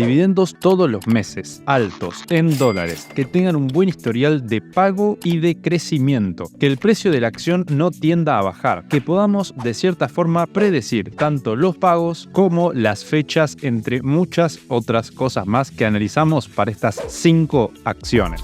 dividendos todos los meses, altos, en dólares, que tengan un buen historial de pago y de crecimiento, que el precio de la acción no tienda a bajar, que podamos de cierta forma predecir tanto los pagos como las fechas, entre muchas otras cosas más que analizamos para estas 5 acciones.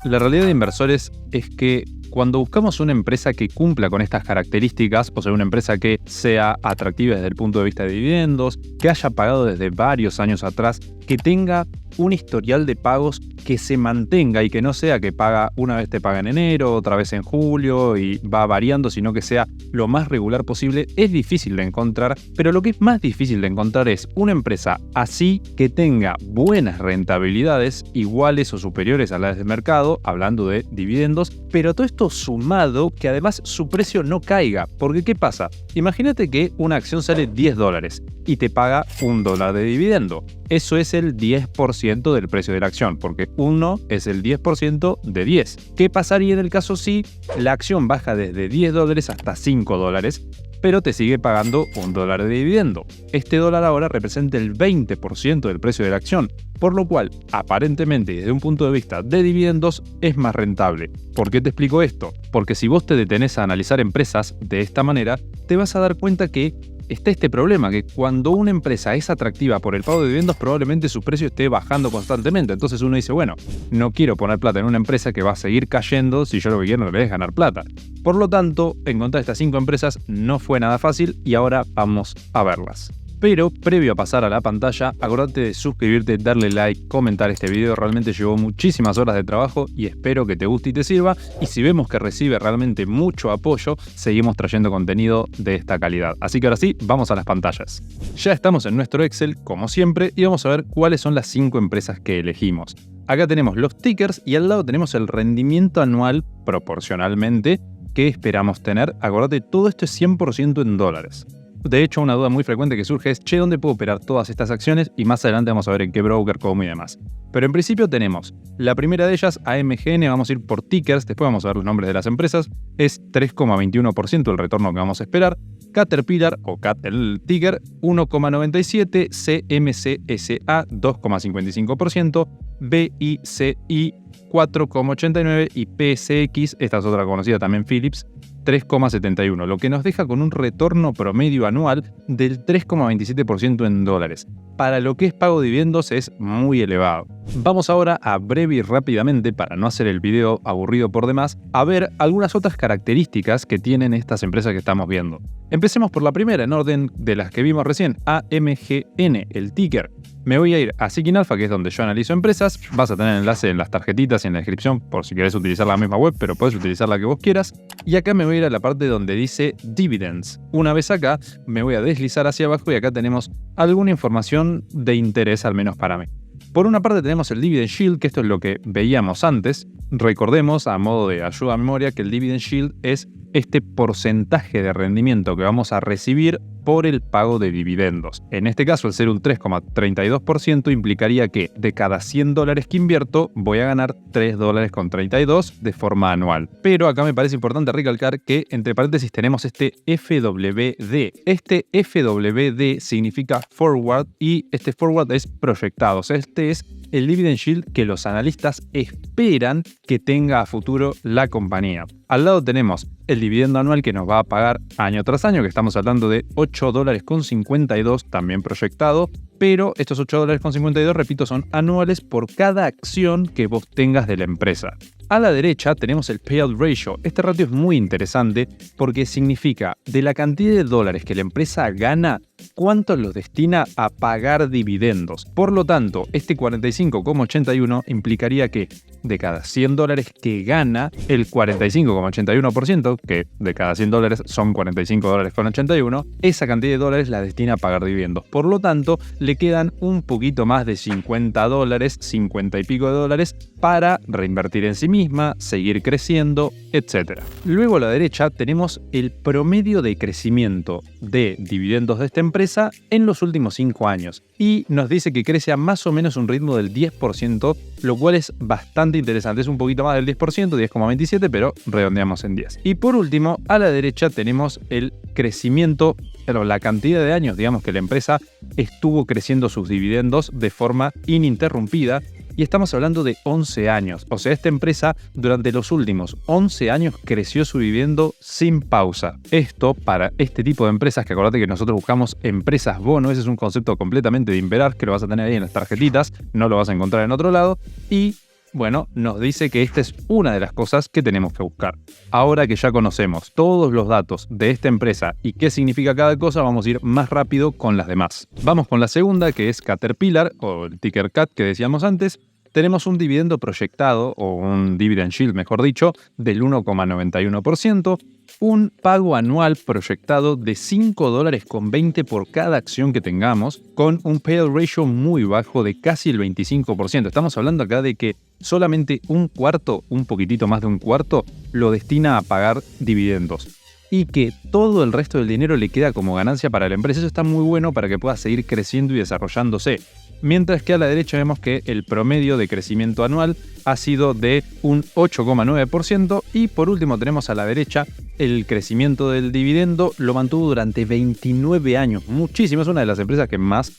La realidad de inversores es que cuando buscamos una empresa que cumpla con estas características, o sea, una empresa que sea atractiva desde el punto de vista de dividendos, que haya pagado desde varios años atrás, que tenga un historial de pagos que se mantenga y que no sea que paga una vez te paga en enero, otra vez en julio y va variando, sino que sea lo más regular posible, es difícil de encontrar, pero lo que es más difícil de encontrar es una empresa así que tenga buenas rentabilidades, iguales o superiores a las del mercado, hablando de dividendos, pero todo esto sumado que además su precio no caiga, porque ¿qué pasa? Imagínate que una acción sale $10 y te paga $1 de dividendo. Eso es el 10% del precio de la acción, porque 1 es el 10% de 10. ¿Qué pasaría en el caso si la acción baja desde $10 hasta $5, pero te sigue pagando $1 de dividendo? Este dólar ahora representa el 20% del precio de la acción, por lo cual, aparentemente y desde un punto de vista de dividendos, es más rentable. ¿Por qué te explico esto? Porque si vos te detenés a analizar empresas de esta manera, te vas a dar cuenta que está este problema, que cuando una empresa es atractiva por el pago de dividendos, probablemente su precio esté bajando constantemente. Entonces uno dice, bueno, no quiero poner plata en una empresa que va a seguir cayendo si yo lo que quiero en realidad es ganar plata. Por lo tanto, encontrar estas 5 empresas no fue nada fácil y ahora vamos a verlas. Pero previo a pasar a la pantalla, acordate de suscribirte, darle like, comentar este video. Realmente llevó muchísimas horas de trabajo y espero que te guste y te sirva. Y si vemos que recibe realmente mucho apoyo, seguimos trayendo contenido de esta calidad. Así que ahora sí, vamos a las pantallas. Ya estamos en nuestro Excel, como siempre, y vamos a ver cuáles son las 5 empresas que elegimos. Acá tenemos los tickers y al lado tenemos el rendimiento anual proporcionalmente que esperamos tener. Acordate, todo esto es 100% en dólares. De hecho, una duda muy frecuente que surge es, che, ¿dónde puedo operar todas estas acciones? Y más adelante vamos a ver en qué broker, cómo y demás. Pero en principio tenemos la primera de ellas, AMGN, vamos a ir por tickers, después vamos a ver los nombres de las empresas, es 3,21% el retorno que vamos a esperar. Caterpillar, o CAT el ticker, 1,97%, CMCSA, 2,55%, BICI, 4,89% y PSX, esta es otra conocida también, Philips, 3,71%, lo que nos deja con un retorno promedio anual del 3,27% en dólares. Para lo que es pago de dividendos es muy elevado. Vamos ahora a breve y rápidamente, para no hacer el video aburrido por demás, a ver algunas otras características que tienen estas empresas que estamos viendo. Empecemos por la primera, en orden de las que vimos recién, AMGN, el ticker. Me voy a ir a Seeking Alpha, que es donde yo analizo empresas. Vas a tener el enlace en las tarjetitas y en la descripción por si querés utilizar la misma web, pero puedes utilizar la que vos quieras. Y acá me voy a ir a la parte donde dice Dividends. Una vez acá, me voy a deslizar hacia abajo y acá tenemos alguna información de interés, al menos para mí. Por una parte tenemos el Dividend Yield, que esto es lo que veíamos antes. Recordemos, a modo de ayuda a memoria, que el Dividend Yield es este porcentaje de rendimiento que vamos a recibir por el pago de dividendos. En este caso, al ser un 3,32%, implicaría que de cada $100 que invierto, voy a ganar $3,32 de forma anual. Pero acá me parece importante recalcar que, entre paréntesis, tenemos este FWD. Este FWD significa forward y este forward es proyectado. O sea, este es el dividend yield que los analistas esperan que tenga a futuro la compañía. Al lado tenemos el dividendo anual que nos va a pagar año tras año, que estamos hablando de $8,52, también proyectado, pero estos $8,52, repito, son anuales por cada acción que vos tengas de la empresa. A la derecha tenemos el payout ratio. Este ratio es muy interesante porque significa de la cantidad de dólares que la empresa gana, cuánto los destina a pagar dividendos. Por lo tanto, este 45,81 implicaría que de cada $100 que gana, el 45,81%, que de cada $100 son $45,81, esa cantidad de dólares la destina a pagar dividendos. Por lo tanto, le quedan un poquito más de $50, 50 y pico de dólares para reinvertir en sí mismo. misma, seguir creciendo, etc. Luego a la derecha tenemos el promedio de crecimiento de dividendos de esta empresa en los últimos 5 años y nos dice que crece a más o menos un ritmo del 10%, lo cual es bastante interesante. Es un poquito más del 10%, 10,27%, pero redondeamos en 10. Y por último, a la derecha tenemos el crecimiento, pero la cantidad de años, digamos, que la empresa estuvo creciendo sus dividendos de forma ininterrumpida. Y estamos hablando de 11 años. O sea, esta empresa durante los últimos 11 años creció su dividendo sin pausa. Esto para este tipo de empresas, que acordate que nosotros buscamos empresas bono, ese es un concepto completamente de Inverar, que lo vas a tener ahí en las tarjetitas, no lo vas a encontrar en otro lado. Y bueno, nos dice que esta es una de las cosas que tenemos que buscar. Ahora que ya conocemos todos los datos de esta empresa y qué significa cada cosa, vamos a ir más rápido con las demás. Vamos con la segunda, que es Caterpillar, o el ticker CAT que decíamos antes. Tenemos un dividendo proyectado, o un dividend yield, mejor dicho, del 1,91%, un pago anual proyectado de $5.20 por cada acción que tengamos, con un payout ratio muy bajo de casi el 25%. Estamos hablando acá de que solamente un cuarto, un poquitito más de un cuarto, lo destina a pagar dividendos. Y que todo el resto del dinero le queda como ganancia para la empresa. Eso está muy bueno para que pueda seguir creciendo y desarrollándose. Mientras que a la derecha vemos que el promedio de crecimiento anual ha sido de un 8,9%. Y por último tenemos a la derecha el crecimiento del dividendo, lo mantuvo durante 29 años. Muchísimo, es una de las empresas que más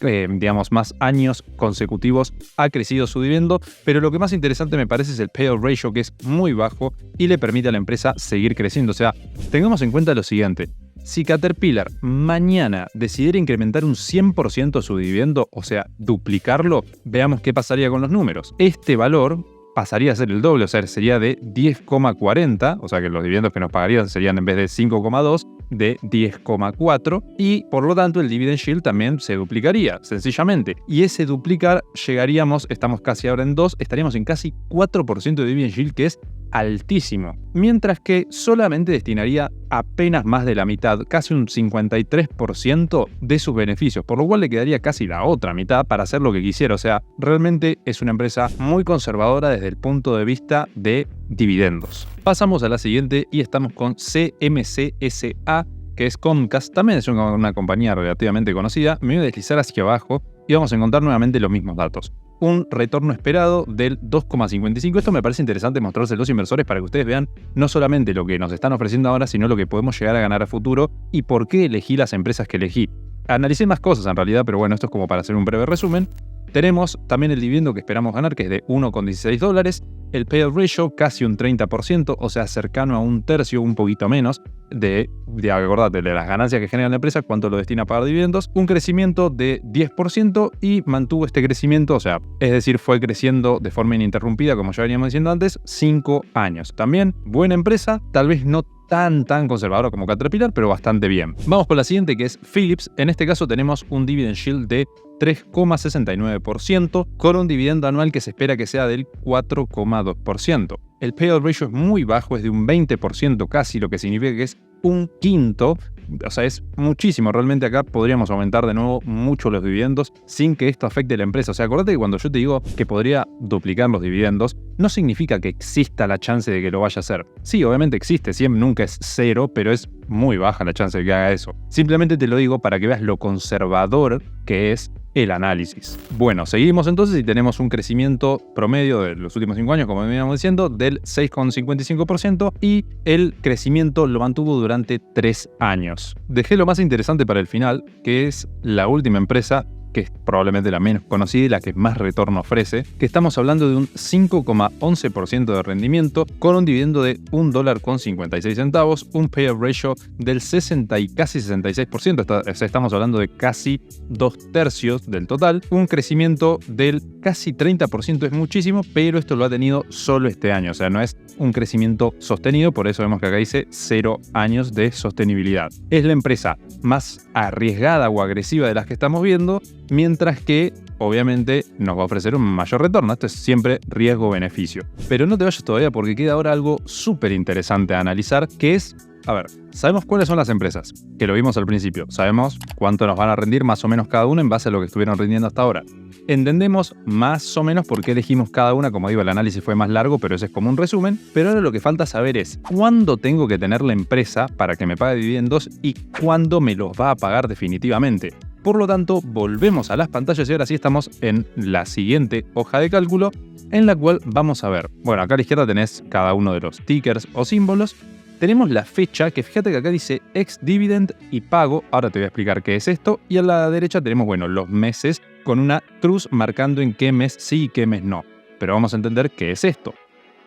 años consecutivos ha crecido su dividendo. Pero lo que más interesante me parece es el payout ratio, que es muy bajo y le permite a la empresa seguir creciendo. O sea, tengamos en cuenta lo siguiente. Si Caterpillar mañana decidiera incrementar un 100% su dividendo, o sea, duplicarlo, veamos qué pasaría con los números. Este valor pasaría a ser el doble, o sea, sería de 10,40, o sea que los dividendos que nos pagarían serían en vez de 5,2, de 10,4, y por lo tanto el dividend yield también se duplicaría, sencillamente. Y ese duplicar llegaríamos, estamos casi ahora en 2, estaríamos en casi 4% de dividend yield, que es altísimo. Mientras que solamente destinaría apenas más de la mitad, casi un 53% de sus beneficios, por lo cual le quedaría casi la otra mitad para hacer lo que quisiera. O sea, realmente es una empresa muy conservadora desde el punto de vista de dividendos. Pasamos a la siguiente y estamos con CMCSA, que es Comcast. También es una compañía relativamente conocida. Me voy a deslizar hacia abajo y vamos a encontrar nuevamente los mismos datos. Un retorno esperado del 2,55. Esto me parece interesante mostrarse a los inversores para que ustedes vean no solamente lo que nos están ofreciendo ahora, sino lo que podemos llegar a ganar a futuro y por qué elegí las empresas que elegí. Analicé más cosas en realidad, pero bueno, esto es como para hacer un breve resumen. Tenemos también el dividendo que esperamos ganar, que es de $1,16. El payout ratio casi un 30%, o sea, cercano a un tercio, un poquito menos, acordate, de las ganancias que genera la empresa, cuánto lo destina a pagar dividendos. Un crecimiento de 10% y mantuvo este crecimiento, o sea, es decir, fue creciendo de forma ininterrumpida, como ya veníamos diciendo antes, 5 años. También buena empresa, tal vez no tan conservadora como Caterpillar, pero bastante bien. Vamos con la siguiente, que es Philips. En este caso tenemos un dividend yield de 3,69%, con un dividendo anual que se espera que sea del 4,2%. El payout ratio es muy bajo, es de un 20% casi, lo que significa que es un quinto, o sea, es muchísimo. Realmente acá podríamos aumentar de nuevo mucho los dividendos sin que esto afecte a la empresa. O sea, acordate que cuando yo te digo que podría duplicar los dividendos, no significa que exista la chance de que lo vaya a hacer. Sí, obviamente existe, siempre nunca es cero, pero es muy baja la chance de que haga eso. Simplemente te lo digo para que veas lo conservador que es el análisis. Bueno, seguimos entonces y tenemos un crecimiento promedio de los últimos 5 años, como veníamos diciendo, del 6,55% y el crecimiento lo mantuvo durante 3 años. Dejé lo más interesante para el final, que es la última empresa, que es probablemente la menos conocida y la que más retorno ofrece, que estamos hablando de un 5,11% de rendimiento con un dividendo de $1,56, un payout ratio del 60 y casi 66%, estamos hablando de casi 2/3 del total, un crecimiento del casi 30%, es muchísimo, pero esto lo ha tenido solo este año, o sea, no es un crecimiento sostenido, por eso vemos que acá dice 0 años de sostenibilidad. Es la empresa más arriesgada o agresiva de las que estamos viendo, mientras que obviamente nos va a ofrecer un mayor retorno. Esto es siempre riesgo-beneficio. Pero no te vayas todavía porque queda ahora algo súper interesante a analizar, que es A ver, sabemos cuáles son las empresas, que lo vimos al principio. Sabemos cuánto nos van a rendir más o menos cada una en base a lo que estuvieron rindiendo hasta ahora. Entendemos más o menos por qué elegimos cada una. Como digo, el análisis fue más largo, pero ese es como un resumen. Pero ahora lo que falta saber es cuándo tengo que tener la empresa para que me pague dividendos y cuándo me los va a pagar definitivamente. Por lo tanto, volvemos a las pantallas y ahora sí estamos en la siguiente hoja de cálculo, en la cual vamos a ver, bueno, acá a la izquierda tenés cada uno de los tickers o símbolos. Tenemos la fecha, que fíjate que acá dice ex-dividend y pago. Ahora te voy a explicar qué es esto. Y a la derecha tenemos, bueno, los meses con una cruz marcando en qué mes sí y qué mes no. Pero vamos a entender qué es esto.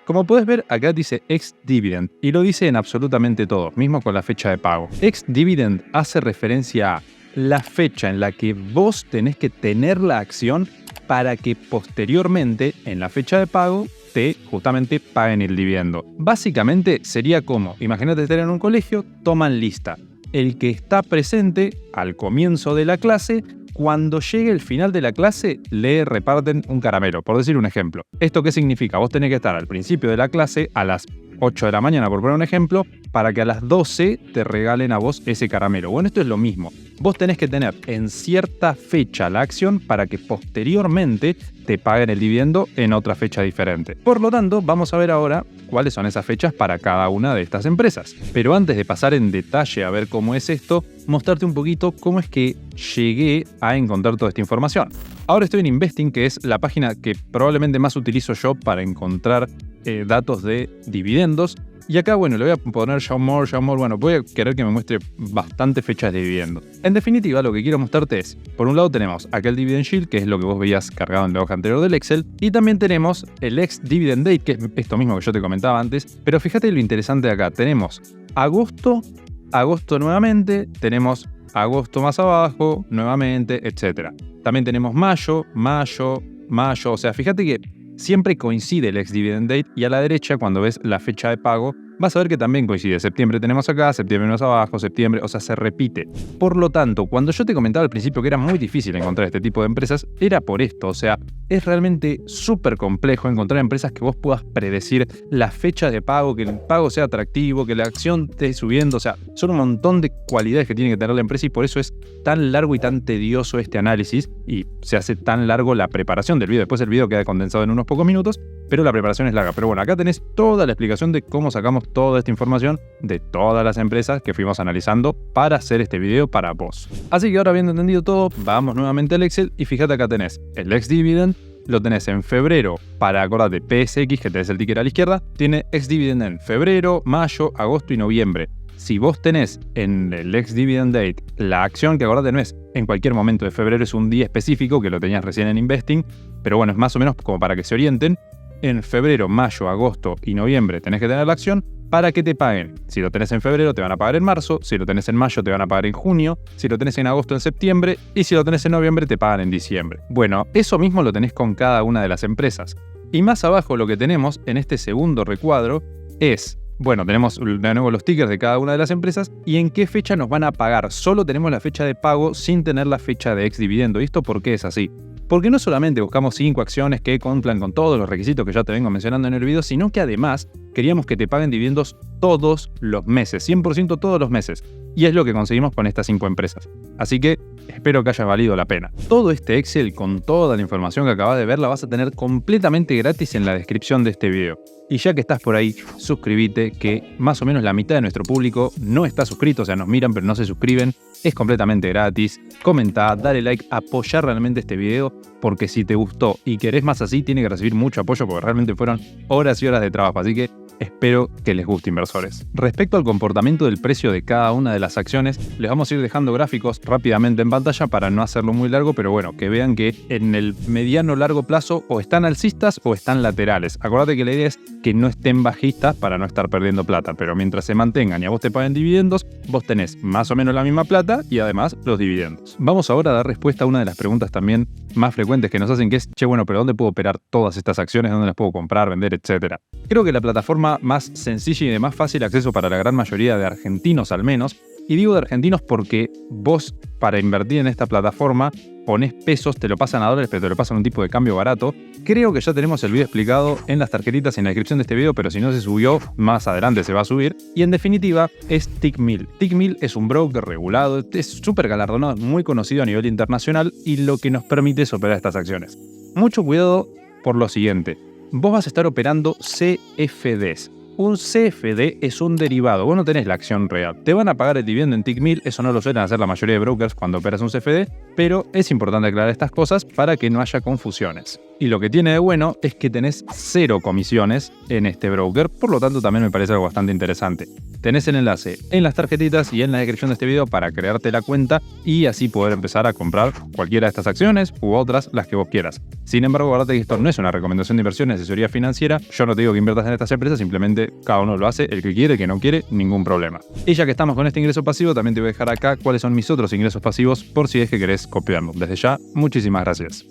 Como puedes ver, acá dice ex-dividend y lo dice en absolutamente todo, mismo con la fecha de pago. Ex-dividend hace referencia a la fecha en la que vos tenés que tener la acción para que posteriormente, en la fecha de pago, te justamente paguen el dividendo. Básicamente sería como, imagínate estar en un colegio, toman lista. El que está presente al comienzo de la clase, cuando llegue el final de la clase, le reparten un caramelo, por decir un ejemplo. ¿Esto qué significa? Vos tenés que estar al principio de la clase, a las 8 de la mañana, por poner un ejemplo, para que a las 12 te regalen a vos ese caramelo. Bueno, esto es lo mismo. Vos tenés que tener en cierta fecha la acción para que posteriormente te paguen el dividendo en otra fecha diferente. Por lo tanto, vamos a ver ahora cuáles son esas fechas para cada una de estas empresas. Pero antes de pasar en detalle a ver cómo es esto, mostrarte un poquito cómo es que llegué a encontrar toda esta información. Ahora estoy en Investing, que es la página que probablemente más utilizo yo para encontrar datos de dividendos. Y acá, bueno, le voy a poner Show More, bueno, voy a querer que me muestre bastantes fechas de dividendos. En definitiva, lo que quiero mostrarte es, por un lado tenemos aquel Dividend Yield, que es lo que vos veías cargado en la hoja anterior del Excel, y también tenemos el ex-dividend date, que es esto mismo que yo te comentaba antes, pero fíjate lo interesante de acá, tenemos agosto nuevamente, tenemos agosto más abajo, nuevamente, etc. También tenemos mayo, o sea, fíjate que siempre coincide el ex-dividend date y a la derecha, cuando ves la fecha de pago, vas a ver que también coincide. Septiembre tenemos acá, septiembre más abajo, septiembre, o sea, se repite. Por lo tanto, cuando yo te comentaba al principio que era muy difícil encontrar este tipo de empresas, era por esto. O sea, es realmente súper complejo encontrar empresas que vos puedas predecir la fecha de pago, que el pago sea atractivo, que la acción esté subiendo. O sea, son un montón de cualidades que tiene que tener la empresa y por eso es tan largo y tan tedioso este análisis y se hace tan largo la preparación del video. Después el video queda condensado en unos pocos minutos, pero la preparación es larga. Pero bueno, acá tenés toda la explicación de cómo sacamos toda esta información de todas las empresas que fuimos analizando para hacer este video para vos. Así que ahora, habiendo entendido todo, vamos nuevamente al Excel y fíjate, acá tenés el ex-dividend, lo tenés en febrero para, acordate, PSX, que tenés el ticker a la izquierda, tiene ex-dividend en febrero, mayo, agosto y noviembre. Si vos tenés en el ex-dividend date la acción, que acordate no es en cualquier momento de febrero, es un día específico que lo tenías recién en Investing, pero bueno, es más o menos como para que se orienten. En febrero, mayo, agosto y noviembre tenés que tener la acción para que te paguen. Si lo tenés en febrero, te van a pagar en marzo. Si lo tenés en mayo, te van a pagar en junio. Si lo tenés en agosto, en septiembre. Y si lo tenés en noviembre, te pagan en diciembre. Bueno, eso mismo lo tenés con cada una de las empresas. Y más abajo lo que tenemos en este segundo recuadro es, bueno, tenemos de nuevo los tickers de cada una de las empresas y en qué fecha nos van a pagar. Solo tenemos la fecha de pago sin tener la fecha de ex-dividendo. ¿Y esto por qué es así? Porque no solamente buscamos 5 acciones que cumplan con todos los requisitos que ya te vengo mencionando en el video, sino que además queríamos que te paguen dividendos todos los meses, 100% todos los meses. Y es lo que conseguimos con estas 5 empresas. Así que espero que haya valido la pena. Todo este Excel con toda la información que acabas de ver la vas a tener completamente gratis en la descripción de este video. Y ya que estás por ahí, suscríbete, que más o menos la mitad de nuestro público no está suscrito, o sea, nos miran pero no se suscriben. Es completamente gratis. Comenta, dale like, apoyar realmente este video, porque si te gustó y querés más así, tiene que recibir mucho apoyo porque realmente fueron horas y horas de trabajo. Así que espero que les guste, inversores. Respecto al comportamiento del precio de cada una de las acciones, les vamos a ir dejando gráficos rápidamente en pantalla para no hacerlo muy largo, pero bueno, que vean que en el mediano largo plazo o están alcistas o están laterales. Acordate que la idea es que no estén bajistas para no estar perdiendo plata, pero mientras se mantengan y a vos te paguen dividendos, vos tenés más o menos la misma plata y además los dividendos. Vamos ahora a dar respuesta a una de las preguntas también más frecuentes que nos hacen, que es, che, bueno, pero ¿dónde puedo operar todas estas acciones? ¿Dónde las puedo comprar, vender, etcétera? Creo que la plataforma más sencilla y de más fácil acceso para la gran mayoría de argentinos al menos, y digo de argentinos porque vos, para invertir en esta plataforma, pones pesos, te lo pasan a dólares, pero te lo pasan a un tipo de cambio barato. Creo que ya tenemos el video explicado en las tarjetitas y en la descripción de este video, pero si no se subió, más adelante se va a subir. Y en definitiva, es Tickmill. Tickmill es un broker regulado, es súper galardonado, muy conocido a nivel internacional y lo que nos permite es operar estas acciones. Mucho cuidado por lo siguiente. Vos vas a estar operando CFDs. Un CFD es un derivado, vos no tenés la acción real. Te van a pagar el dividendo en Tickmill, eso no lo suelen hacer la mayoría de brokers cuando operas un CFD, pero es importante aclarar estas cosas para que no haya confusiones. Y lo que tiene de bueno es que tenés 0 comisiones en este broker, por lo tanto también me parece algo bastante interesante. Tenés el enlace en las tarjetitas y en la descripción de este video para crearte la cuenta y así poder empezar a comprar cualquiera de estas acciones u otras, las que vos quieras. Sin embargo, guardate que esto no es una recomendación de inversión, es asesoría financiera. Yo no te digo que inviertas en estas empresas, simplemente cada uno lo hace, el que quiere, el que no quiere, ningún problema. Y ya que estamos con este ingreso pasivo, también te voy a dejar acá cuáles son mis otros ingresos pasivos por si es que querés copiarlo. Desde ya, muchísimas gracias.